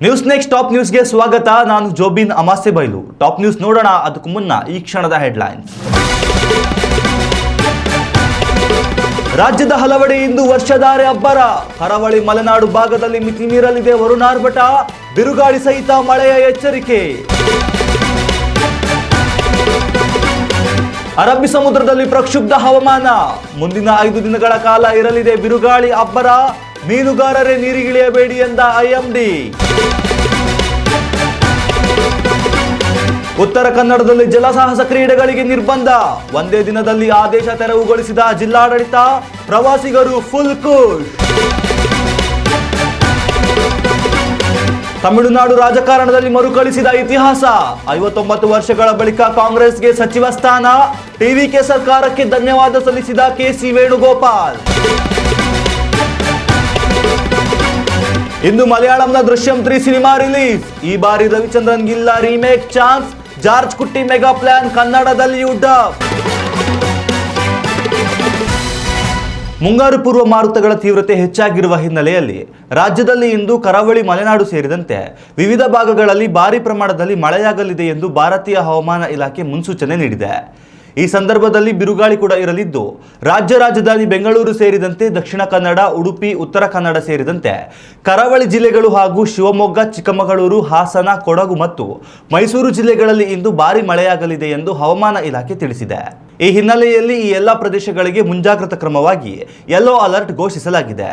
News next top ನ್ಯೂಸ್ಗೆ ಸ್ವಾಗತ. ನಾನು ಜೋಬಿನ್ ಅಮಾಸೆ ಬೈಲು. ಟಾಪ್ ನ್ಯೂಸ್ ನೋಡೋಣ ಅದಕ್ಕೂ ಮುನ್ನ ಈ ಕ್ಷಣದ ಹೆಡ್ಲೈನ್ಸ್. ರಾಜ್ಯದ ಹಲವೆಡೆ ಇಂದು ವರ್ಷಧಾರೆ ಅಬ್ಬರ. ಕರಾವಳಿ ಮಲೆನಾಡು ಭಾಗದಲ್ಲಿ ಮಿತಿ ಮೀರಲಿದೆ ವರುಣಾರ್ಭಟ. ಬಿರುಗಾಳಿ ಸಹಿತ ಮಳೆಯ ಎಚ್ಚರಿಕೆ. ಅರಬ್ಬಿ ಸಮುದ್ರದಲ್ಲಿ ಪ್ರಕ್ಷುಬ್ಧ ಹವಾಮಾನ. ಮುಂದಿನ 5 ದಿನಗಳ ಕಾಲ ಇರಲಿದೆ ಬಿರುಗಾಳಿ ಅಬ್ಬರ. ಮೀನುಗಾರರೇ ನೀರಿಗಿಳಿಯಬೇಡಿ ಎಂದ ಐಎಂಡಿ. ಉತ್ತರ ಕನ್ನಡದಲ್ಲಿ ಜಲಸಾಹಸ ಕ್ರೀಡೆಗಳಿಗೆ ನಿರ್ಬಂಧ. ಒಂದೇ ದಿನದಲ್ಲಿ ಆದೇಶ ತೆರವುಗೊಳಿಸಿದ ಜಿಲ್ಲಾಡಳಿತ. ಪ್ರವಾಸಿಗರು ಫುಲ್ ಖುಷ್. ತಮಿಳುನಾಡು ರಾಜಕಾರಣದಲ್ಲಿ ಮರುಕಳಿಸಿದ ಇತಿಹಾಸ. 59 ವರ್ಷಗಳ ಬಳಿಕ ಕಾಂಗ್ರೆಸ್ಗೆ ಸಚಿವ ಸ್ಥಾನ. ಟಿವಿಕೆ ಸರ್ಕಾರಕ್ಕೆ ಧನ್ಯವಾದ ಸಲ್ಲಿಸಿದ ಕೆಸಿ ವೇಣುಗೋಪಾಲ್. ಇಂದು ಮಲಯಾಳಂನ ದೃಶ್ಯಂ 3 ಸಿನಿಮಾ ರಿಲೀಸ್. ಈ ಬಾರಿ ರವಿಚಂದ್ರನ್ ಗಿಲ್ಲ ರೀಮೇಕ್ ಚಾನ್ಸ್. ಜಾರ್ಜ್ ಕುಟ್ಟಿ ಮೆಗಾ ಪ್ಲಾನ್ ಕನ್ನಡದಲ್ಲಿಯೂ ಡಬ್. ಮುಂಗಾರು ಪೂರ್ವ ಮಾರುತಗಳ ತೀವ್ರತೆ ಹೆಚ್ಚಾಗಿರುವ ಹಿನ್ನೆಲೆಯಲ್ಲಿ ರಾಜ್ಯದಲ್ಲಿ ಇಂದು ಕರಾವಳಿ ಮಲೆನಾಡು ಸೇರಿದಂತೆ ವಿವಿಧ ಭಾಗಗಳಲ್ಲಿ ಭಾರೀ ಪ್ರಮಾಣದಲ್ಲಿ ಮಳೆಯಾಗಲಿದೆ ಎಂದು ಭಾರತೀಯ ಹವಾಮಾನ ಇಲಾಖೆ ಮುನ್ಸೂಚನೆ ನೀಡಿದೆ. ಈ ಸಂದರ್ಭದಲ್ಲಿ ಬಿರುಗಾಳಿ ಕೂಡ ಇರಲಿದ್ದು ರಾಜ್ಯ ರಾಜಧಾನಿ ಬೆಂಗಳೂರು ಸೇರಿದಂತೆ ದಕ್ಷಿಣ ಕನ್ನಡ, ಉಡುಪಿ, ಉತ್ತರ ಕನ್ನಡ ಸೇರಿದಂತೆ ಕರಾವಳಿ ಜಿಲ್ಲೆಗಳು ಹಾಗೂ ಶಿವಮೊಗ್ಗ, ಚಿಕ್ಕಮಗಳೂರು, ಹಾಸನ, ಕೊಡಗು ಮತ್ತು ಮೈಸೂರು ಜಿಲ್ಲೆಗಳಲ್ಲಿ ಇಂದು ಭಾರೀ ಮಳೆಯಾಗಲಿದೆ ಎಂದು ಹವಾಮಾನ ಇಲಾಖೆ ತಿಳಿಸಿದೆ. ಈ ಹಿನ್ನೆಲೆಯಲ್ಲಿ ಈ ಎಲ್ಲ ಪ್ರದೇಶಗಳಿಗೆ ಮುಂಜಾಗ್ರತಾ ಕ್ರಮವಾಗಿ ಯೆಲ್ಲೋ ಅಲರ್ಟ್ ಘೋಷಿಸಲಾಗಿದೆ.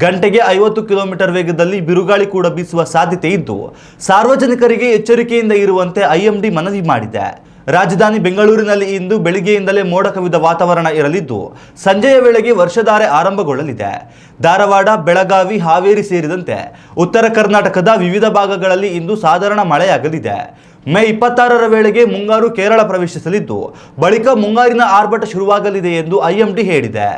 ಗಂಟೆಗೆ 50 ಕಿಲೋಮೀಟರ್ ವೇಗದಲ್ಲಿ ಬಿರುಗಾಳಿ ಕೂಡ ಬೀಸುವ ಸಾಧ್ಯತೆ ಇದ್ದು ಸಾರ್ವಜನಿಕರಿಗೆ ಎಚ್ಚರಿಕೆಯಿಂದ ಇರುವಂತೆ ಐಎಂಡಿ ಮನವಿ ಮಾಡಿದೆ. ರಾಜಧಾನಿ ಬೆಂಗಳೂರಿನಲ್ಲಿ ಇಂದು ಬೆಳಿಗ್ಗೆಯಿಂದಲೇ ಮೋಡ ಕವಿದ ವಾತಾವರಣ ಇರಲಿದ್ದು ಸಂಜೆಯ ವೇಳೆಗೆ ವರ್ಷಧಾರೆ ಆರಂಭಗೊಳ್ಳಲಿದೆ. ಧಾರವಾಡ, ಬೆಳಗಾವಿ, ಹಾವೇರಿ ಸೇರಿದಂತೆ ಉತ್ತರ ಕರ್ನಾಟಕದ ವಿವಿಧ ಭಾಗಗಳಲ್ಲಿ ಇಂದು ಸಾಧಾರಣ ಮಳೆಯಾಗಲಿದೆ. ಮೇ 26ರ ವೇಳೆಗೆ ಮುಂಗಾರು ಕೇರಳ ಪ್ರವೇಶಿಸಲಿದ್ದು ಬಳಿಕ ಮುಂಗಾರಿನ ಆರ್ಭಟ ಶುರುವಾಗಲಿದೆ ಎಂದು ಐಎಂಡಿ ಹೇಳಿದೆ.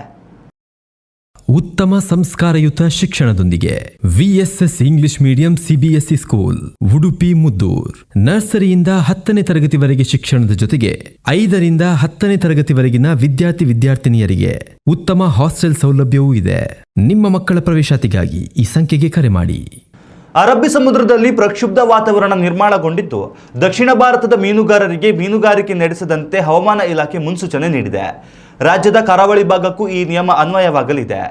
ಉತ್ತಮ ಸಂಸ್ಕಾರಯುತ ಶಿಕ್ಷಣದೊಂದಿಗೆ VSS English medium CBSE school Udupi Muddur. ನರ್ಸರಿಯಿಂದ 10ನೇ ತರಗತಿವರೆಗೆ ಶಿಕ್ಷಣದ ಜೊತೆಗೆ 5ರಿಂದ 10ನೇ ತರಗತಿವರೆಗಿನ ವಿದ್ಯಾರ್ಥಿನಿಯರಿಗೆ ಉತ್ತಮ ಹಾಸ್ಟೆಲ್ ಸೌಲಭ್ಯವೂ ಇದೆ. ನಿಮ್ಮ ಮಕ್ಕಳ ಪ್ರವೇಶಾತಿಗಾಗಿ ಈ ಸಂಖ್ಯೆಗೆ ಕರೆ ಮಾಡಿ. ಅರಬ್ಬಿ ಸಮುದ್ರದಲ್ಲಿ ಪ್ರಕ್ಷುಬ್ಧ ವಾತಾವರಣ ನಿರ್ಮಾಣಗೊಂಡಿದ್ದು ದಕ್ಷಿಣ ಭಾರತದ ಮೀನುಗಾರರಿಗೆ ಮೀನುಗಾರಿಕೆ ನಡೆಸದಂತೆ ಹವಾಮಾನ ಇಲಾಖೆ ಮುನ್ಸೂಚನೆ ನೀಡಿದೆ. ರಾಜ್ಯದ ಕರಾವಳಿ ಭಾಗಕ್ಕೂ ಈ ನಿಯಮ ಅನ್ವಯವಾಗಲಿದೆ.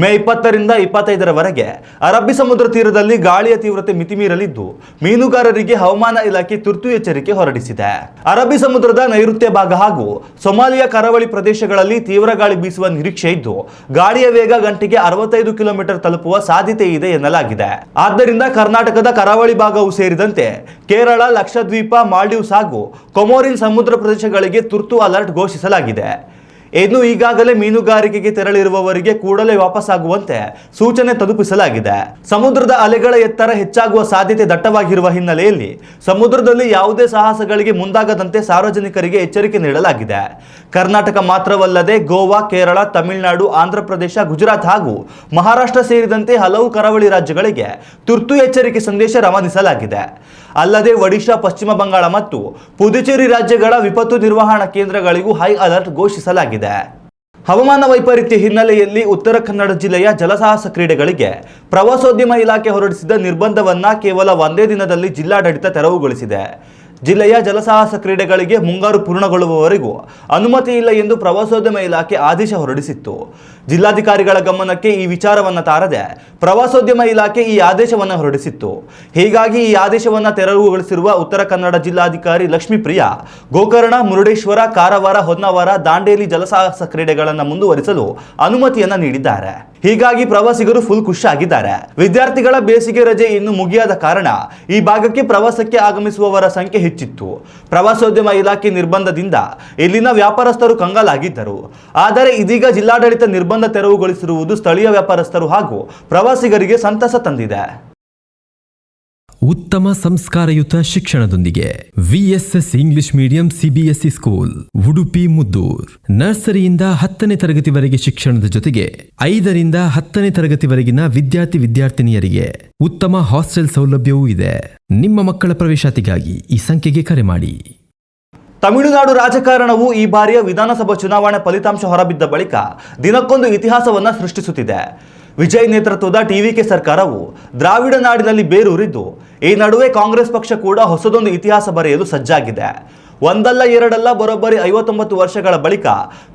ಮೇ 20ರಿಂದ 25ರವರೆಗೆ ಅರಬ್ಬಿ ಸಮುದ್ರ ತೀರದಲ್ಲಿ ಗಾಳಿಯ ತೀವ್ರತೆ ಮಿತಿಮೀರಲಿದ್ದು ಮೀನುಗಾರರಿಗೆ ಹವಾಮಾನ ಇಲಾಖೆ ತುರ್ತು ಎಚ್ಚರಿಕೆ ಹೊರಡಿಸಿದೆ. ಅರಬ್ಬಿ ಸಮುದ್ರದ ನೈಋತ್ಯ ಭಾಗ ಹಾಗೂ ಸೊಮಾಲಿಯಾ ಕರಾವಳಿ ಪ್ರದೇಶಗಳಲ್ಲಿ ತೀವ್ರ ಗಾಳಿ ಬೀಸುವ ನಿರೀಕ್ಷೆ ಇದ್ದು ಗಾಳಿಯ ವೇಗ ಗಂಟೆಗೆ 65 ಕಿಲೋಮೀಟರ್ ತಲುಪುವ ಸಾಧ್ಯತೆ ಇದೆ ಎನ್ನಲಾಗಿದೆ. ಆದ್ದರಿಂದ ಕರ್ನಾಟಕದ ಕರಾವಳಿ ಭಾಗವು ಸೇರಿದಂತೆ ಕೇರಳ, ಲಕ್ಷದ್ವೀಪ, ಮಾಲ್ಡೀವ್ಸ್ ಹಾಗೂ ಕೊಮೋರಿನ್ ಸಮುದ್ರ ಪ್ರದೇಶಗಳಿಗೆ ತುರ್ತು ಅಲರ್ಟ್ ಘೋಷಿಸಲಾಗಿದೆ. ಇನ್ನು ಈಗಾಗಲೇ ಮೀನುಗಾರಿಕೆಗೆ ತೆರಳಿರುವವರಿಗೆ ಕೂಡಲೇ ವಾಪಸ್ಸಾಗುವಂತೆ ಸೂಚನೆ ತಲುಪಿಸಲಾಗಿದೆ. ಸಮುದ್ರದ ಅಲೆಗಳ ಎತ್ತರ ಹೆಚ್ಚಾಗುವ ಸಾಧ್ಯತೆ ದಟ್ಟವಾಗಿರುವ ಹಿನ್ನೆಲೆಯಲ್ಲಿ ಸಮುದ್ರದಲ್ಲಿ ಯಾವುದೇ ಸಾಹಸಗಳಿಗೆ ಮುಂದಾಗದಂತೆ ಸಾರ್ವಜನಿಕರಿಗೆ ಎಚ್ಚರಿಕೆ ನೀಡಲಾಗಿದೆ. ಕರ್ನಾಟಕ ಮಾತ್ರವಲ್ಲದೆ ಗೋವಾ, ಕೇರಳ, ತಮಿಳುನಾಡು, ಆಂಧ್ರಪ್ರದೇಶ, ಗುಜರಾತ್ ಹಾಗೂ ಮಹಾರಾಷ್ಟ್ರ ಸೇರಿದಂತೆ ಹಲವು ಕರಾವಳಿ ರಾಜ್ಯಗಳಿಗೆ ತುರ್ತು ಎಚ್ಚರಿಕೆ ಸಂದೇಶ ರವಾನಿಸಲಾಗಿದೆ. ಅಲ್ಲದೆ ಒಡಿಶಾ, ಪಶ್ಚಿಮ ಬಂಗಾಳ ಮತ್ತು ಪುದುಚೇರಿ ರಾಜ್ಯಗಳ ವಿಪತ್ತು ನಿರ್ವಹಣಾ ಕೇಂದ್ರಗಳಿಗೂ ಹೈ ಅಲರ್ಟ್ ಘೋಷಿಸಲಾಗಿದೆ. ಹವಾಮಾನ ವೈಪರೀತ್ಯ ಹಿನ್ನೆಲೆಯಲ್ಲಿ ಉತ್ತರ ಕನ್ನಡ ಜಿಲ್ಲೆಯ ಜಲಸಾಹಸ ಕ್ರೀಡೆಗಳಿಗೆ ಪ್ರವಾಸೋದ್ಯಮ ಇಲಾಖೆ ಹೊರಡಿಸಿದ ನಿರ್ಬಂಧವನ್ನ ಕೇವಲ ಒಂದೇ ದಿನದಲ್ಲಿ ಜಿಲ್ಲಾಡಳಿತ ತೆರವುಗೊಳಿಸಿದೆ. ಜಿಲ್ಲೆಯ ಜಲಸಾಹಸ ಕ್ರೀಡೆಗಳಿಗೆ ಮುಂಗಾರು ಪೂರ್ಣಗೊಳ್ಳುವವರೆಗೂ ಅನುಮತಿ ಇಲ್ಲ ಎಂದು ಪ್ರವಾಸೋದ್ಯಮ ಇಲಾಖೆ ಆದೇಶ ಹೊರಡಿಸಿತ್ತು. ಜಿಲ್ಲಾಧಿಕಾರಿಗಳ ಗಮನಕ್ಕೆ ಈ ವಿಚಾರವನ್ನು ತಾರದೆ ಪ್ರವಾಸೋದ್ಯಮ ಇಲಾಖೆ ಈ ಆದೇಶವನ್ನು ಹೊರಡಿಸಿತ್ತು. ಹೀಗಾಗಿ ಈ ಆದೇಶವನ್ನು ತೆರವುಗೊಳಿಸಿರುವ ಉತ್ತರ ಕನ್ನಡ ಜಿಲ್ಲಾಧಿಕಾರಿ ಲಕ್ಷ್ಮೀಪ್ರಿಯಾ ಗೋಕರ್ಣ, ಮುರುಡೇಶ್ವರ, ಕಾರವಾರ, ಹೊನ್ನಾವರ, ದಾಂಡೇಲಿ ಜಲಸಾಹಸ ಕ್ರೀಡೆಗಳನ್ನು ಮುಂದುವರಿಸಲು ಅನುಮತಿಯನ್ನ ನೀಡಿದ್ದಾರೆ. ಹೀಗಾಗಿ ಪ್ರವಾಸಿಗರು ಫುಲ್ ಖುಷಿ ಆಗಿದ್ದಾರೆ. ವಿದ್ಯಾರ್ಥಿಗಳ ಬೇಸಿಗೆ ರಜೆ ಇನ್ನು ಮುಗಿಯಾದ ಕಾರಣ ಈ ಭಾಗಕ್ಕೆ ಪ್ರವಾಸಕ್ಕೆ ಆಗಮಿಸುವವರ ಸಂಖ್ಯೆ ಹೆಚ್ಚಿತ್ತು. ಪ್ರವಾಸೋದ್ಯಮ ಇಲಾಖೆ ನಿರ್ಬಂಧದಿಂದ ಇಲ್ಲಿನ ವ್ಯಾಪಾರಸ್ಥರು ಕಂಗಾಲಾಗಿದ್ದರು. ಆದರೆ ಇದೀಗ ಜಿಲ್ಲಾಡಳಿತ ನಿರ್ಬಂಧ ತೆರವುಗೊಳಿಸಿರುವುದು ಸ್ಥಳೀಯ ವ್ಯಾಪಾರಸ್ಥರು ಹಾಗೂ ಪ್ರವಾಸಿಗರಿಗೆ ಸಂತಸ ತಂದಿದೆ. ಉತ್ತಮ ಸಂಸ್ಕಾರಯುತ ಶಿಕ್ಷಣದೊಂದಿಗೆ VSS English medium CBSE school Udupi Muddur. ನರ್ಸರಿಯಿಂದ 10ನೇ ತರಗತಿವರೆಗೆ ಶಿಕ್ಷಣದ ಜೊತೆಗೆ 5ರಿಂದ 10ನೇ ತರಗತಿವರೆಗಿನ ವಿದ್ಯಾರ್ಥಿನಿಯರಿಗೆ ಉತ್ತಮ ಹಾಸ್ಟೆಲ್ ಸೌಲಭ್ಯವೂ ಇದೆ. ನಿಮ್ಮ ಮಕ್ಕಳ ಪ್ರವೇಶಾತಿಗಾಗಿ ಈ ಸಂಖ್ಯೆಗೆ ಕರೆ ಮಾಡಿ. ತಮಿಳುನಾಡು ರಾಜಕಾರಣವು ಈ ಬಾರಿಯ ವಿಧಾನಸಭಾ ಚುನಾವಣೆ ಫಲಿತಾಂಶ ಹೊರಬಿದ್ದ ಬಳಿಕ ದಿನಕ್ಕೊಂದು ಇತಿಹಾಸವನ್ನು ಸೃಷ್ಟಿಸುತ್ತಿದೆ. ವಿಜಯ್ ನೇತೃತ್ವದ ಟಿವಿಕೆ ಸರ್ಕಾರವು ದ್ರಾವಿಡ ನಾಡಿನಲ್ಲಿ ಬೇರೂರಿದ್ದು, ಈ ನಡುವೆ ಕಾಂಗ್ರೆಸ್ ಪಕ್ಷ ಕೂಡ ಹೊಸದೊಂದು ಇತಿಹಾಸ ಬರೆಯಲು ಸಜ್ಜಾಗಿದೆ. ಒಂದಲ್ಲ ಎರಡಲ್ಲ ಬರೋಬ್ಬರಿ 59 ವರ್ಷಗಳ ಬಳಿಕ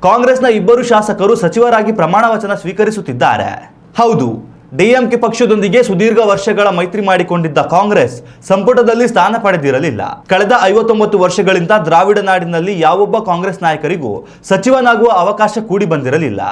ಕಾಂಗ್ರೆಸ್ನ ಇಬ್ಬರು ಶಾಸಕರು ಸಚಿವರಾಗಿ ಪ್ರಮಾಣ ವಚನ ಸ್ವೀಕರಿಸುತ್ತಿದ್ದಾರೆ. ಹೌದು, ಡಿಎಂಕೆ ಪಕ್ಷದೊಂದಿಗೆ ಸುದೀರ್ಘ ವರ್ಷಗಳ ಮೈತ್ರಿ ಮಾಡಿಕೊಂಡಿದ್ದ ಕಾಂಗ್ರೆಸ್ ಸಂಪುಟದಲ್ಲಿ ಸ್ಥಾನ ಪಡೆದಿರಲಿಲ್ಲ. ಕಳೆದ 59 ವರ್ಷಗಳಿಂದ ದ್ರಾವಿಡ ನಾಡಿನಲ್ಲಿ ಯಾವೊಬ್ಬ ಕಾಂಗ್ರೆಸ್ ನಾಯಕರಿಗೂ ಸಚಿವನಾಗುವ ಅವಕಾಶ ಕೂಡಿ ಬಂದಿರಲಿಲ್ಲ.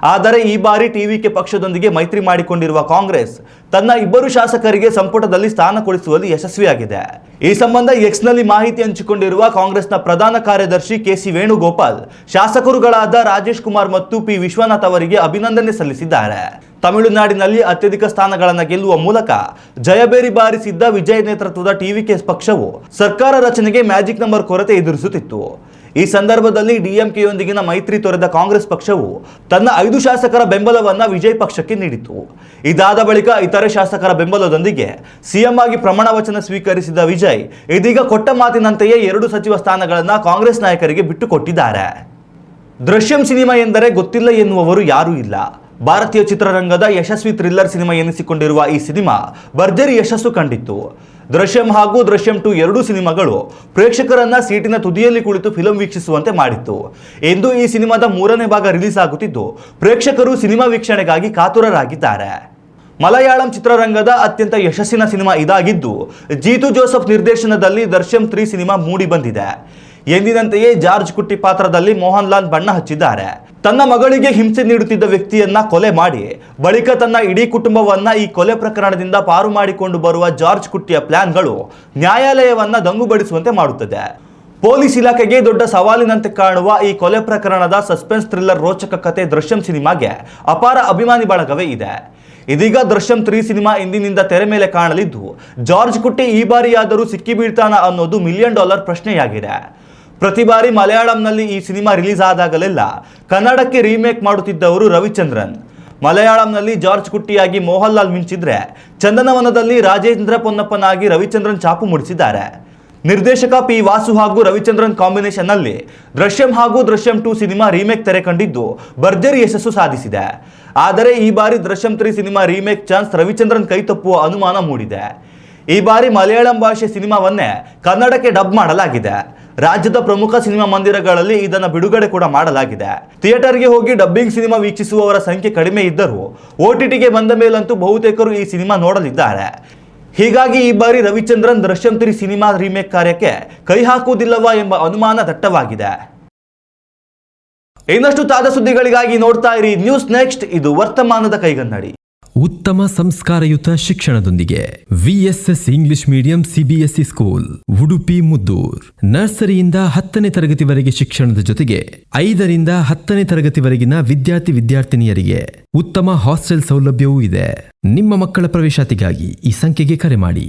ಆದರೆ ಈ ಬಾರಿ ಟಿವಿಕೆ ಪಕ್ಷದೊಂದಿಗೆ ಮೈತ್ರಿ ಮಾಡಿಕೊಂಡಿರುವ ಕಾಂಗ್ರೆಸ್ ತನ್ನ ಇಬ್ಬರು ಶಾಸಕರಿಗೆ ಸಂಪುಟದಲ್ಲಿ ಸ್ಥಾನ ಕೊಡಿಸುವಲ್ಲಿ ಯಶಸ್ವಿಯಾಗಿದೆ. ಈ ಸಂಬಂಧ ಎಕ್ಸ್ನಲ್ಲಿ ಮಾಹಿತಿ ಹಂಚಿಕೊಂಡಿರುವ ಕಾಂಗ್ರೆಸ್ನ ಪ್ರಧಾನ ಕಾರ್ಯದರ್ಶಿ ಕೆಸಿ ವೇಣುಗೋಪಾಲ್ ಶಾಸಕರುಗಳಾದ ರಾಜೇಶ್ ಕುಮಾರ್ ಮತ್ತು ಪಿ ವಿಶ್ವನಾಥ್ ಅವರಿಗೆ ಅಭಿನಂದನೆ ಸಲ್ಲಿಸಿದ್ದಾರೆ. ತಮಿಳುನಾಡಿನಲ್ಲಿ ಅತ್ಯಧಿಕ ಸ್ಥಾನಗಳನ್ನು ಗೆಲ್ಲುವ ಮೂಲಕ ಜಯಬೇರಿ ಬಾರಿಸಿದ್ದ ವಿಜಯ್ ನೇತೃತ್ವದ ಟಿವಿಕೆ ಪಕ್ಷವು ಸರ್ಕಾರ ರಚನೆಗೆ ಮ್ಯಾಜಿಕ್ ನಂಬರ್ ಕೊರತೆ ಎದುರಿಸುತ್ತಿತ್ತು. ಈ ಸಂದರ್ಭದಲ್ಲಿ ಡಿಎಂಕೆಯೊಂದಿಗಿನ ಮೈತ್ರಿ ತೊರೆದ ಕಾಂಗ್ರೆಸ್ ಪಕ್ಷವು ತನ್ನ 5 ಶಾಸಕರ ಬೆಂಬಲವನ್ನ ವಿಜಯ್ ಪಕ್ಷಕ್ಕೆ ನೀಡಿತು. ಇದಾದ ಬಳಿಕ ಇತರೆ ಶಾಸಕರ ಬೆಂಬಲದೊಂದಿಗೆ ಸಿಎಂ ಆಗಿ ಪ್ರಮಾಣ ವಚನ ಸ್ವೀಕರಿಸಿದ ವಿಜಯ್ ಇದೀಗ ಕೊಟ್ಟ ಮಾತಿನಂತೆಯೇ 2 ಸಚಿವ ಸ್ಥಾನಗಳನ್ನು ಕಾಂಗ್ರೆಸ್ ನಾಯಕರಿಗೆ ಬಿಟ್ಟುಕೊಟ್ಟಿದ್ದಾರೆ. ದೃಶ್ಯಂ ಸಿನಿಮಾ ಎಂದರೆ ಗೊತ್ತಿಲ್ಲ ಎನ್ನುವವರು ಯಾರೂ ಇಲ್ಲ. ಭಾರತೀಯ ಚಿತ್ರರಂಗದ ಯಶಸ್ವಿ ಥ್ರಿಲ್ಲರ್ ಸಿನಿಮಾ ಎನಿಸಿಕೊಂಡಿರುವ ಈ ಸಿನಿಮಾ ಭರ್ಜರಿ ಯಶಸ್ಸು ಕಂಡಿತ್ತು. ದೃಶ್ಯಂ ಹಾಗೂ ದೃಶ್ಯಂ 2 ಎರಡೂ ಸಿನಿಮಾಗಳು ಪ್ರೇಕ್ಷಕರನ್ನ ಸೀಟಿನ ತುದಿಯಲ್ಲಿ ಕುಳಿತು ಫಿಲಂ ವೀಕ್ಷಿಸುವಂತೆ ಮಾಡಿತ್ತು. ಇಂದು ಈ ಸಿನಿಮಾದ 3ನೇ ಭಾಗ ರಿಲೀಸ್ ಆಗುತ್ತಿದ್ದು, ಪ್ರೇಕ್ಷಕರು ಸಿನಿಮಾ ವೀಕ್ಷಣೆಗಾಗಿ ಕಾತುರರಾಗಿದ್ದಾರೆ. ಮಲಯಾಳಂ ಚಿತ್ರರಂಗದ ಅತ್ಯಂತ ಯಶಸ್ಸಿನ ಸಿನಿಮಾ ಇದಾಗಿದ್ದು, ಜೀತು ಜೋಸೆಫ್ ನಿರ್ದೇಶನದಲ್ಲಿ ದೃಶ್ಯಂ 3 ಸಿನಿಮಾ ಮೂಡಿ ಬಂದಿದೆ. ಎಂದಿನಂತೆಯೇ ಜಾರ್ಜ್ ಕುಟ್ಟಿ ಪಾತ್ರದಲ್ಲಿ ಮೋಹನ್ ಲಾಲ್ ಬಣ್ಣ ಹಚ್ಚಿದ್ದಾರೆ. ತನ್ನ ಮಗಳಿಗೆ ಹಿಂಸೆ ನೀಡುತ್ತಿದ್ದ ವ್ಯಕ್ತಿಯನ್ನ ಕೊಲೆ ಮಾಡಿ ಬಳಿಕ ತನ್ನ ಇಡೀ ಕುಟುಂಬವನ್ನ ಈ ಕೊಲೆ ಪ್ರಕರಣದಿಂದ ಪಾರು ಮಾಡಿಕೊಂಡು ಬರುವ ಜಾರ್ಜ್ ಕುಟ್ಟಿಯ ಪ್ಲಾನ್ಗಳು ನ್ಯಾಯಾಲಯವನ್ನ ದಂಗುಬಡಿಸುವಂತೆ ಮಾಡುತ್ತದೆ. ಪೊಲೀಸ್ ಇಲಾಖೆಗೆ ದೊಡ್ಡ ಸವಾಲಿನಂತೆ ಕಾಣುವ ಈ ಕೊಲೆ ಪ್ರಕರಣದ ಸಸ್ಪೆನ್ಸ್ ಥ್ರಿಲ್ಲರ್ ರೋಚಕ ಕತೆ ದೃಶ್ಯಂ ಸಿನಿಮಾಗೆ ಅಪಾರ ಅಭಿಮಾನಿ ಬಳಗವೇ ಇದೆ. ಇದೀಗ ದೃಶ್ಯಂ 3 ಸಿನಿಮಾ ಇಂದಿನಿಂದ ತೆರೆ ಮೇಲೆ ಕಾಣಲಿದ್ದು, ಜಾರ್ಜ್ ಕುಟ್ಟಿ ಈ ಬಾರಿಯಾದರೂ ಸಿಕ್ಕಿ ಬೀಳ್ತಾನ ಅನ್ನೋದು $1 ಮಿಲಿಯನ್ ಪ್ರಶ್ನೆಯಾಗಿದೆ. ಪ್ರತಿ ಬಾರಿ ಮಲಯಾಳಂನಲ್ಲಿ ಈ ಸಿನಿಮಾ ರಿಲೀಸ್ ಆದಾಗಲೆಲ್ಲ ಕನ್ನಡಕ್ಕೆ ರೀಮೇಕ್ ಮಾಡುತ್ತಿದ್ದವರು ರವಿಚಂದ್ರನ್. ಮಲಯಾಳಂನಲ್ಲಿ ಜಾರ್ಜ್ ಕುಟ್ಟಿಯಾಗಿ ಮೋಹನ್ ಲಾಲ್ ಮಿಂಚಿದ್ರೆ, ಚಂದನವನದಲ್ಲಿ ರಾಜೇಂದ್ರ ಪೊನ್ನಪ್ಪನಾಗಿ ರವಿಚಂದ್ರನ್ ಛಾಪು ಮೂಡಿಸಿದ್ದಾರೆ. ನಿರ್ದೇಶಕ ಪಿ ವಾಸು ಹಾಗೂ ರವಿಚಂದ್ರನ್ ಕಾಂಬಿನೇಷನ್ ನಲ್ಲಿ ದೃಶ್ಯಂ ಹಾಗೂ ದೃಶ್ಯಂ 2 ಸಿನಿಮಾ ರೀಮೇಕ್ ತೆರೆ ಕಂಡಿದ್ದು ಭರ್ಜರಿ ಯಶಸ್ಸು ಸಾಧಿಸಿದೆ. ಆದರೆ ಈ ಬಾರಿ Drishyam 3 cinema remake chance Ravichandran ಕೈ ತಪ್ಪುವ ಅನುಮಾನ ಮೂಡಿದೆ. ಈ ಬಾರಿ ಮಲಯಾಳಂ ಭಾಷೆ ಸಿನಿಮಾವನ್ನೇ ಕನ್ನಡಕ್ಕೆ ಡಬ್ ಮಾಡಲಾಗಿದೆ. ರಾಜ್ಯದ ಪ್ರಮುಖ ಸಿನಿಮಾ ಮಂದಿರಗಳಲ್ಲಿ ಇದನ್ನು ಬಿಡುಗಡೆ ಕೂಡ ಮಾಡಲಾಗಿದೆ. ಥಿಯೇಟರ್ಗೆ ಹೋಗಿ ಡಬ್ಬಿಂಗ್ ಸಿನಿಮಾ ವೀಕ್ಷಿಸುವವರ ಸಂಖ್ಯೆ ಕಡಿಮೆ ಇದ್ದರೂ OTTಗೆ ಬಂದ ಮೇಲಂತೂ ಬಹುತೇಕರು ಈ ಸಿನಿಮಾ ನೋಡಲಿದ್ದಾರೆ. ಹೀಗಾಗಿ ಈ ಬಾರಿ ರವಿಚಂದ್ರನ್ ದೃಶ್ಯಂ 3 ಸಿನಿಮಾ ರೀಮೇಕ್ ಕಾರ್ಯಕ್ಕೆ ಕೈ ಹಾಕುವುದಿಲ್ಲವಾ ಎಂಬ ಅನುಮಾನ ದಟ್ಟವಾಗಿದೆ. ಇನ್ನಷ್ಟು ತಾಜಾ ಸುದ್ದಿಗಳಿಗಾಗಿ ನೋಡ್ತಾ ಇರಿ ನ್ಯೂಸ್ ನೆಕ್ಸ್ಟ್. ಇದು ವರ್ತಮಾನದ ಕೈಗನ್ನಡಿ. ಉತ್ತಮ ಸಂಸ್ಕಾರಯುತ ಶಿಕ್ಷಣದೊಂದಿಗೆ VSS English medium CBSE school Udupi Muddur. ನರ್ಸರಿಯಿಂದ 10ನೇ ತರಗತಿವರೆಗೆ ಶಿಕ್ಷಣದ ಜೊತೆಗೆ 5ರಿಂದ 10ನೇ ತರಗತಿವರೆಗಿನ ವಿದ್ಯಾರ್ಥಿನಿಯರಿಗೆ ಉತ್ತಮ ಹಾಸ್ಟೆಲ್ ಸೌಲಭ್ಯವೂ ಇದೆ. ನಿಮ್ಮ ಮಕ್ಕಳ ಪ್ರವೇಶಾತಿಗಾಗಿ ಈ ಸಂಖ್ಯೆಗೆ ಕರೆ ಮಾಡಿ.